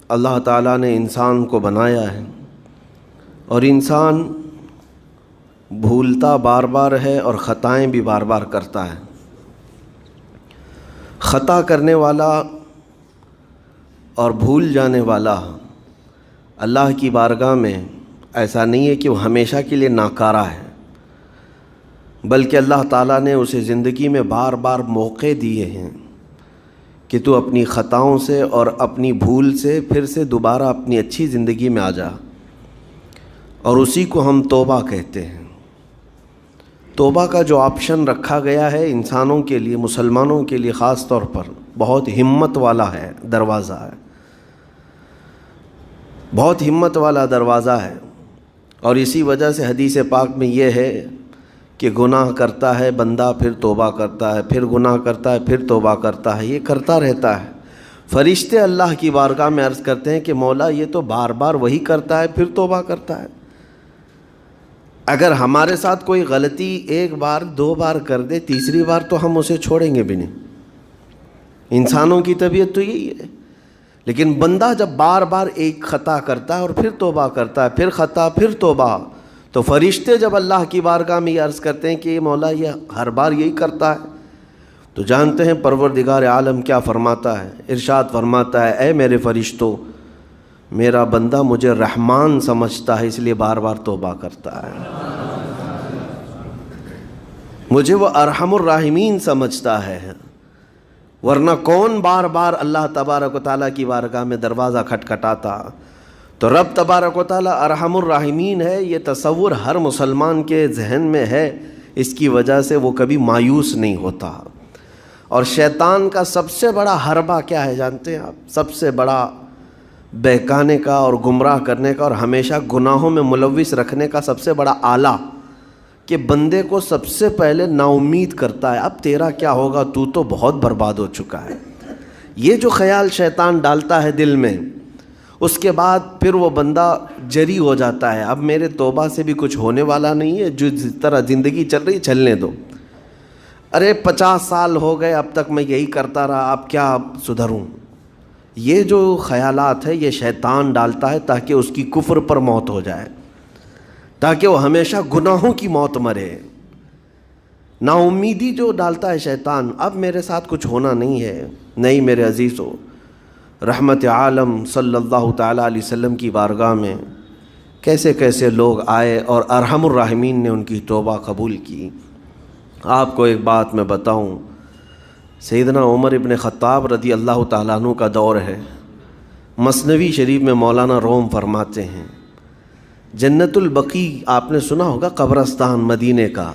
اللہ تعالیٰ نے انسان کو بنایا ہے اور انسان بھولتا بار بار ہے اور خطائیں بھی بار بار کرتا ہے۔ خطا کرنے والا اور بھول جانے والا اللہ کی بارگاہ میں ایسا نہیں ہے کہ وہ ہمیشہ کے لیے ناکارہ ہے، بلکہ اللہ تعالیٰ نے اسے زندگی میں بار بار موقع دیے ہیں کہ تو اپنی خطاؤں سے اور اپنی بھول سے پھر سے دوبارہ اپنی اچھی زندگی میں آ جا، اور اسی کو ہم توبہ کہتے ہیں۔ توبہ کا جو آپشن رکھا گیا ہے انسانوں کے لیے، مسلمانوں کے لیے خاص طور پر، بہت ہمت والا ہے دروازہ ہے، بہت ہمت والا دروازہ ہے۔ اور اسی وجہ سے حدیث پاک میں یہ ہے کہ گناہ کرتا ہے بندہ، پھر توبہ کرتا ہے، پھر گناہ کرتا ہے، پھر توبہ کرتا ہے، یہ کرتا رہتا ہے۔ فرشتے اللہ کی بارگاہ میں عرض کرتے ہیں کہ مولا یہ تو بار بار وہی کرتا ہے، پھر توبہ کرتا ہے۔ اگر ہمارے ساتھ کوئی غلطی ایک بار دو بار کر دے، تیسری بار تو ہم اسے چھوڑیں گے بھی نہیں۔ انسانوں کی طبیعت تو یہی ہے، لیکن بندہ جب بار بار ایک خطا کرتا ہے اور پھر توبہ کرتا ہے، پھر خطا پھر توبہ، تو فرشتے جب اللہ کی بارگاہ میں یہ عرض کرتے ہیں کہ مولا یہ ہر بار یہی کرتا ہے، تو جانتے ہیں پروردگار عالم کیا فرماتا ہے، ارشاد فرماتا ہے اے میرے فرشتوں، میرا بندہ مجھے رحمان سمجھتا ہے اس لیے بار بار توبہ کرتا ہے، مجھے وہ ارحم الراحمین سمجھتا ہے، ورنہ کون بار بار اللہ تبارک و تعالیٰ کی بارگاہ میں دروازہ کھٹکھٹاتا۔ تو رب تبارک و تعالیٰ ارحم الراحمین ہے، یہ تصور ہر مسلمان کے ذہن میں ہے، اس کی وجہ سے وہ کبھی مایوس نہیں ہوتا۔ اور شیطان کا سب سے بڑا حربہ کیا ہے جانتے ہیں آپ؟ سب سے بڑا بہکانے کا اور گمراہ کرنے کا اور ہمیشہ گناہوں میں ملوث رکھنے کا سب سے بڑا آلہ، کہ بندے کو سب سے پہلے نا امید کرتا ہے، اب تیرا کیا ہوگا، تو بہت برباد ہو چکا ہے۔ یہ جو خیال شیطان ڈالتا ہے دل میں، اس کے بعد پھر وہ بندہ جری ہو جاتا ہے، اب میرے توبہ سے بھی کچھ ہونے والا نہیں ہے، جو جس طرح زندگی چل رہی چلنے دو، ارے 50 سال ہو گئے اب تک میں یہی کرتا رہا، اب کیا سدھروں۔ یہ جو خیالات ہے یہ شیطان ڈالتا ہے تاکہ اس کی کفر پر موت ہو جائے، تاکہ وہ ہمیشہ گناہوں کی موت مرے۔ نا امیدی جو ڈالتا ہے شیطان، اب میرے ساتھ کچھ ہونا نہیں ہے۔ نہیں میرے عزیزو، رحمت عالم صلی اللہ تعالیٰ علیہ وسلم کی بارگاہ میں کیسے کیسے لوگ آئے اور ارحم الراحمین نے ان کی توبہ قبول کی۔ آپ کو ایک بات میں بتاؤں، سیدنا عمر ابن خطاب رضی اللہ تعالیٰ عنہ کا دور ہے۔ مثنوی شریف میں مولانا روم فرماتے ہیں، جنت البقیع آپ نے سنا ہوگا، قبرستان مدینے کا،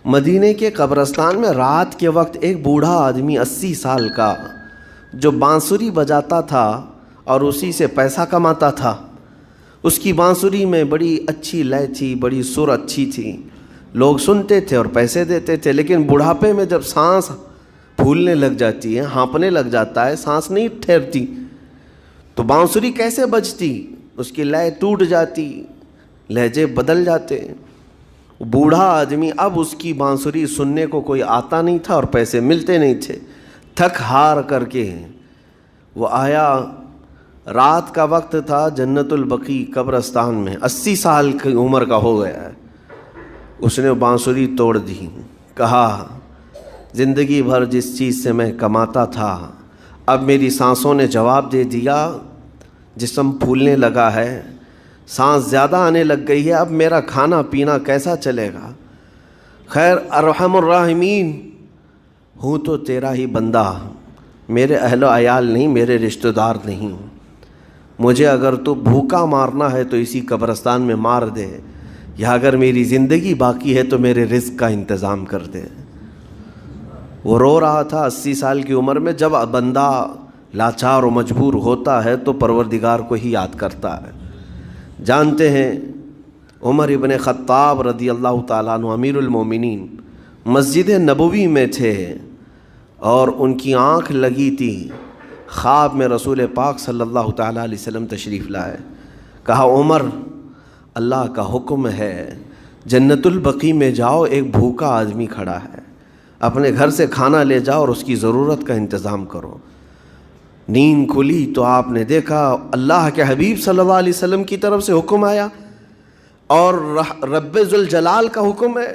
مدینے کے قبرستان میں رات کے وقت ایک بوڑھا آدمی 80 سال کا جو بانسری بجاتا تھا اور اسی سے پیسہ کماتا تھا، اس کی بانسری میں بڑی اچھی لے تھی، بڑی سر اچھی تھی، لوگ سنتے تھے اور پیسے دیتے تھے، لیکن بڑھاپے میں جب سانس پھولنے لگ جاتی ہے، ہانپنے لگ جاتا ہے، سانس نہیں ٹھہرتی، تو بانسری کیسے بجتی؟ اس کی لے ٹوٹ جاتی، لہجے بدل جاتے۔ بوڑھا آدمی، اب اس کی بانسری سننے کو کوئی آتا نہیں تھا اور پیسے ملتے نہیں تھے، تھک ہار کر کے وہ آیا، رات کا وقت تھا، جنت البقیع قبرستان میں، 80 سال کی عمر کا ہو گیا ہے، اس نے بانسری توڑ دی، کہا زندگی بھر جس چیز سے میں کماتا تھا اب میری سانسوں نے جواب دے دیا، جسم پھولنے لگا ہے، سانس زیادہ آنے لگ گئی ہے، اب میرا کھانا پینا کیسا چلے گا؟ خیر ارحم الراحمین ہوں تو تیرا ہی بندہ، میرے اہل و عیال نہیں، میرے رشتہ دار نہیں، مجھے اگر تو بھوکا مارنا ہے تو اسی قبرستان میں مار دے، یا اگر میری زندگی باقی ہے تو میرے رزق کا انتظام کر دے۔ وہ رو رہا تھا 80 سال کی عمر میں۔ جب بندہ لاچار و مجبور ہوتا ہے تو پروردگار کو ہی یاد کرتا ہے۔ جانتے ہیں عمر ابن خطاب رضی اللہ تعالیٰ عنہ امیر المومنین مسجد نبوی میں تھے اور ان کی آنکھ لگی تھی، خواب میں رسول پاک صلی اللہ تعالیٰ علیہ وسلم تشریف لائے، کہا عمر اللہ کا حکم ہے جنت البقیع میں جاؤ، ایک بھوکا آدمی کھڑا ہے، اپنے گھر سے کھانا لے جاؤ اور اس کی ضرورت کا انتظام کرو۔ نیند کھلی تو آپ نے دیکھا اللہ کے حبیب صلی اللہ علیہ وسلم کی طرف سے حکم آیا اور رب ذوالجلال کا حکم ہے.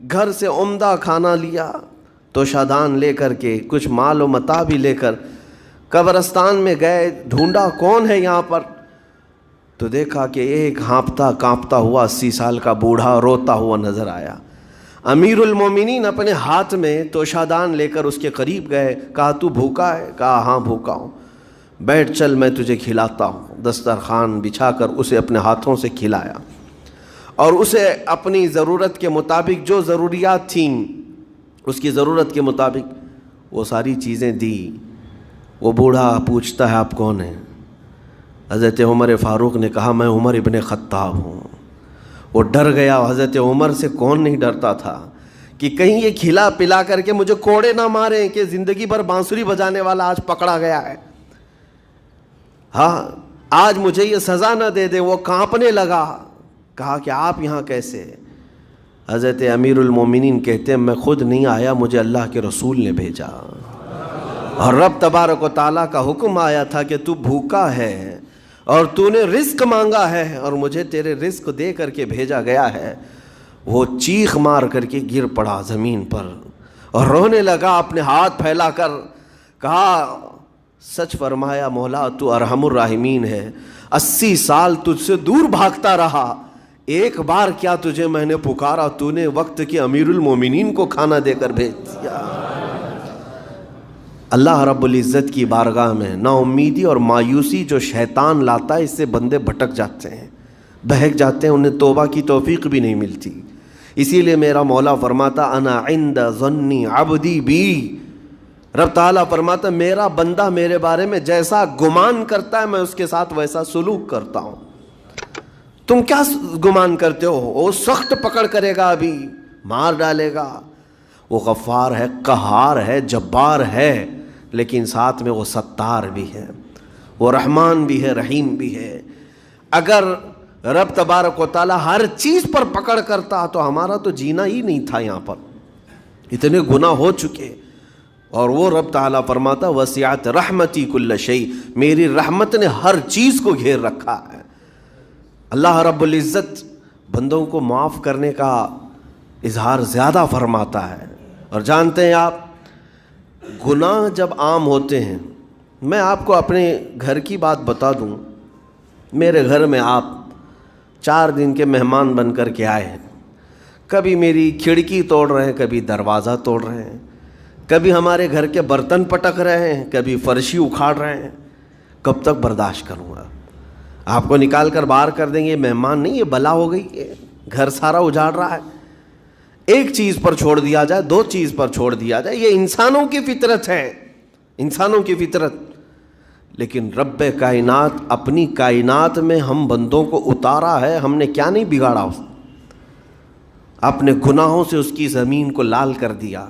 گھر سے عمدہ کھانا لیا تو شادان لے کر کے کچھ مال و متاع بھی لے کر قبرستان میں گئے. ڈھونڈا کون ہے یہاں پر, تو دیکھا کہ ایک ہانپتا کانپتا ہوا 80 سال کا بوڑھا روتا ہوا نظر آیا. امیر المومنین اپنے ہاتھ میں توشادان لے کر اس کے قریب گئے. کہا تو بھوکا ہے؟ کہا ہاں بھوکا ہوں. بیٹھ چل میں تجھے کھلاتا ہوں. دسترخوان بچھا کر اسے اپنے ہاتھوں سے کھلایا اور اسے اپنی ضرورت کے مطابق جو ضروریات تھیں اس کی ضرورت کے مطابق وہ ساری چیزیں دی. وہ بوڑھا پوچھتا ہے آپ کون ہیں؟ حضرت عمر فاروق نے کہا میں عمر ابن خطاب ہوں. وہ ڈر گیا. حضرت عمر سے کون نہیں ڈرتا تھا کہ کہیں یہ کھلا پلا کر کے مجھے کوڑے نہ ماریں کہ زندگی بھر بانسری بجانے والا آج پکڑا گیا ہے, ہاں آج مجھے یہ سزا نہ دے دے. وہ کانپنے لگا. کہا کہ آپ یہاں کیسے؟ حضرت امیر المومنین کہتے ہیں میں خود نہیں آیا, مجھے اللہ کے رسول نے بھیجا اور رب تبارک و تعالیٰ کا حکم آیا تھا کہ تو بھوکا ہے اور تو نے رزق مانگا ہے اور مجھے تیرے رزق دے کر کے بھیجا گیا ہے. وہ چیخ مار کر کے گر پڑا زمین پر اور رونے لگا اپنے ہاتھ پھیلا کر. کہا سچ فرمایا مولا تو ارحم الراحمین ہے. 80 سال تجھ سے دور بھاگتا رہا, ایک بار کیا تجھے میں نے پکارا, تو نے وقت کی امیر المومنین کو کھانا دے کر بھیج دیا. اللہ رب العزت کی بارگاہ میں نا امیدی اور مایوسی جو شیطان لاتا ہے اس سے بندے بھٹک جاتے ہیں, بہک جاتے ہیں, انہیں توبہ کی توفیق بھی نہیں ملتی. اسی لیے میرا مولا فرماتا انا عند ظن عبدی بی. رب تعالیٰ فرماتا میرا بندہ میرے بارے میں جیسا گمان کرتا ہے میں اس کے ساتھ ویسا سلوک کرتا ہوں. تم کیا گمان کرتے ہو؟ وہ سخت پکڑ کرے گا, ابھی مار ڈالے گا. وہ غفار ہے, قہار ہے, جبار ہے, لیکن ساتھ میں وہ ستار بھی ہے, وہ رحمان بھی ہے, رحیم بھی ہے. اگر رب تبارک و تعالیٰ ہر چیز پر پکڑ کرتا تو ہمارا تو جینا ہی نہیں تھا یہاں پر, اتنے گناہ ہو چکے. اور وہ رب تعالیٰ فرماتا وسعت رحمتی کل شیء, میری رحمت نے ہر چیز کو گھیر رکھا ہے. اللہ رب العزت بندوں کو معاف کرنے کا اظہار زیادہ فرماتا ہے. اور جانتے ہیں آپ گناہ جب عام ہوتے ہیں, میں آپ کو اپنے گھر کی بات بتا دوں. میرے گھر میں آپ 4 دن کے مہمان بن کر کے آئے ہیں. کبھی میری کھڑکی توڑ رہے ہیں, کبھی دروازہ توڑ رہے ہیں, کبھی ہمارے گھر کے برتن پٹک رہے ہیں, کبھی فرشی اکھاڑ رہے ہیں. کب تک برداشت کروں گا؟ آپ کو نکال کر باہر کر دیں گے. مہمان نہیں, یہ بلا ہو گئی ہے, گھر سارا اجاڑ رہا ہے. ایک چیز پر چھوڑ دیا جائے, 2 چیز پر چھوڑ دیا جائے, یہ انسانوں کی فطرت ہے, انسانوں کی فطرت. لیکن رب کائنات اپنی کائنات میں ہم بندوں کو اتارا ہے, ہم نے کیا نہیں بگاڑا, اپنے گناہوں سے اس کی زمین کو لال کر دیا.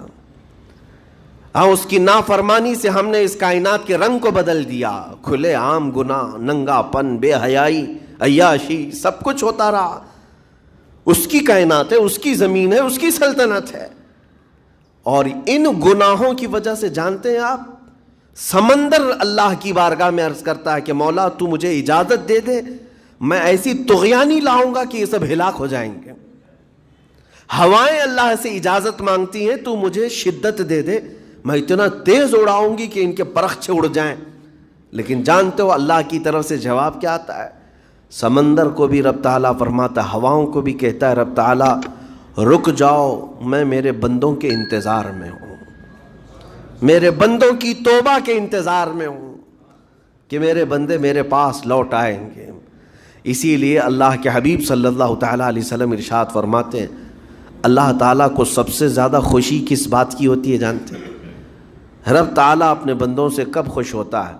ہاں اس کی نافرمانی سے ہم نے اس کائنات کے رنگ کو بدل دیا. کھلے عام گناہ, ننگا پن, بے حیائی, عیاشی, سب کچھ ہوتا رہا. اس کی کائنات ہے, اس کی زمین ہے, اس کی سلطنت ہے. اور ان گناہوں کی وجہ سے جانتے ہیں آپ, سمندر اللہ کی بارگاہ میں عرض کرتا ہے کہ مولا تو مجھے اجازت دے دے, میں ایسی طغیانی لاؤں گا کہ یہ سب ہلاک ہو جائیں گے. ہوائیں اللہ سے اجازت مانگتی ہیں تو مجھے شدت دے دے, میں اتنا تیز اڑاؤں گی کہ ان کے پرخچے اڑ جائیں. لیکن جانتے ہو اللہ کی طرف سے جواب کیا آتا ہے؟ سمندر کو بھی رب تعالیٰ فرماتا ہے, ہواؤں کو بھی کہتا ہے رب تعالیٰ رک جاؤ, میں میرے بندوں کے انتظار میں ہوں, میرے بندوں کی توبہ کے انتظار میں ہوں کہ میرے بندے میرے پاس لوٹ آئیں گے. اسی لیے اللہ کے حبیب صلی اللہ تعالیٰ علیہ وسلم ارشاد فرماتے ہیں اللہ تعالیٰ کو سب سے زیادہ خوشی کس بات کی ہوتی ہے جانتے ہیں؟ رب تعالیٰ اپنے بندوں سے کب خوش ہوتا ہے؟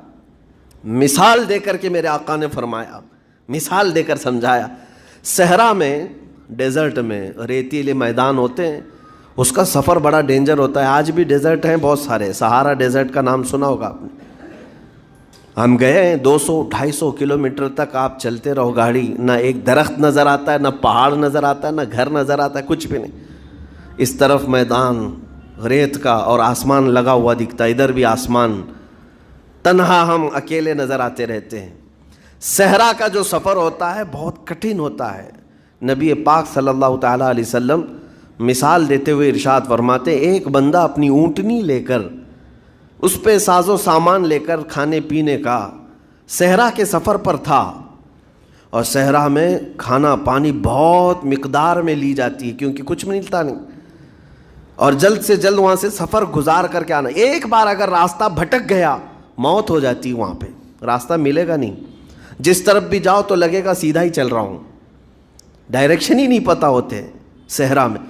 مثال دے کر کے میرے آقا نے فرمایا, مثال دے کر سمجھایا. صحرا میں, ڈیزرٹ میں ریتیلے میدان ہوتے ہیں, اس کا سفر بڑا ڈینجر ہوتا ہے. آج بھی ڈیزرٹ ہیں بہت سارے, سہارا ڈیزرٹ کا نام سنا ہوگا آپ نے. ہم گئے ہیں 200-250 کلومیٹر تک آپ چلتے رہو گاڑی, نہ ایک درخت نظر آتا ہے, نہ پہاڑ نظر آتا ہے, نہ گھر نظر آتا ہے, کچھ بھی نہیں. اس طرف میدان ریت کا اور آسمان لگا ہوا دکھتا ہے, ادھر بھی آسمان. تنہا ہم اکیلے نظر آتے رہتے ہیں. صحرا کا جو سفر ہوتا ہے بہت کٹھن ہوتا ہے. نبی پاک صلی اللہ تعالیٰ علیہ وسلم مثال دیتے ہوئے ارشاد فرماتے, ایک بندہ اپنی اونٹنی لے کر, اس پہ ساز و سامان لے کر کھانے پینے کا صحرا کے سفر پر تھا, اور صحرا میں کھانا پانی بہت مقدار میں لی جاتی ہے کیونکہ کچھ ملتا نہیں, اور جلد سے جلد وہاں سے سفر گزار کر کے آنا. ایک بار اگر راستہ بھٹک گیا موت ہو جاتی, وہاں پہ راستہ ملے گا نہیں. جس طرف بھی جاؤ تو لگے گا سیدھا ہی چل رہا ہوں, ڈائریکشن ہی نہیں پتہ ہوتے صحرا میں.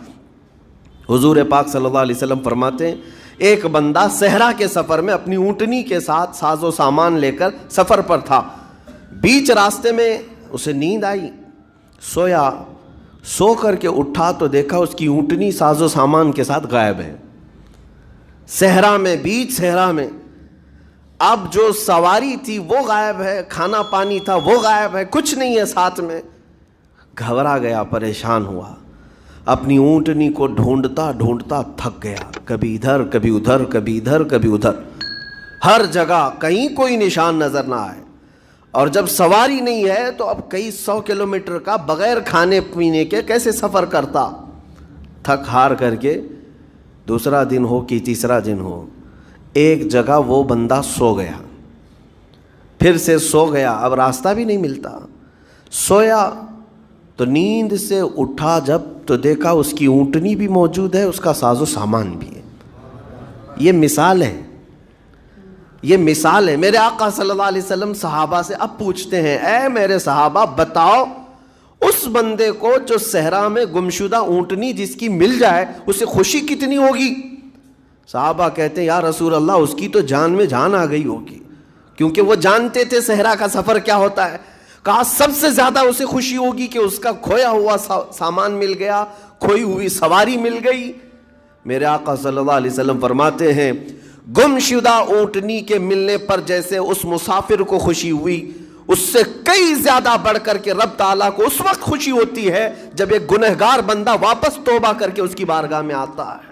حضور پاک صلی اللہ علیہ وسلم فرماتے ہیں ایک بندہ صحرا کے سفر میں اپنی اونٹنی کے ساتھ ساز و سامان لے کر سفر پر تھا. بیچ راستے میں اسے نیند آئی, سویا, سو کر کے اٹھا تو دیکھا اس کی اونٹنی ساز و سامان کے ساتھ غائب ہے. صحرا میں, بیچ صحرا میں. اب جو سواری تھی وہ غائب ہے, کھانا پانی تھا وہ غائب ہے, کچھ نہیں ہے ساتھ میں. گھبرا گیا, پریشان ہوا, اپنی اونٹنی کو ڈھونڈتا ڈھونڈتا تھک گیا. کبھی ادھر کبھی ادھر, کبھی ادھر کبھی ادھر, ہر جگہ کہیں کوئی نشان نظر نہ آئے. اور جب سواری نہیں ہے تو اب کئی 100 کلومیٹر کا بغیر کھانے پینے کے کیسے سفر کرتا. تھک ہار کر کے دوسرا دن ہو کہ تیسرا دن ہو, ایک جگہ وہ بندہ سو گیا. پھر سے سو گیا, اب راستہ بھی نہیں ملتا. سویا تو نیند سے اٹھا جب تو دیکھا اس کی اونٹنی بھی موجود ہے, اس کا ساز و سامان بھی ہے. یہ مثال ہے, یہ مثال ہے. میرے آقا صلی اللہ علیہ وسلم صحابہ سے اب پوچھتے ہیں, اے میرے صحابہ بتاؤ اس بندے کو جو صحرا میں گمشدہ اونٹنی جس کی مل جائے اسے خوشی کتنی ہوگی. صحابہ کہتے ہیں یا رسول اللہ اس کی تو جان میں جان آ گئی ہوگی, کیونکہ وہ جانتے تھے صحرا کا سفر کیا ہوتا ہے. کہا سب سے زیادہ اسے خوشی ہوگی کہ اس کا کھویا ہوا سامان مل گیا, کھوئی ہوئی سواری مل گئی. میرے آقا صلی اللہ علیہ وسلم فرماتے ہیں گم شدہ اونٹنی کے ملنے پر جیسے اس مسافر کو خوشی ہوئی, اس سے کئی زیادہ بڑھ کر کے رب تعالیٰ کو اس وقت خوشی ہوتی ہے جب ایک گنہگار بندہ واپس توبہ کر کے اس کی بارگاہ میں آتا ہے.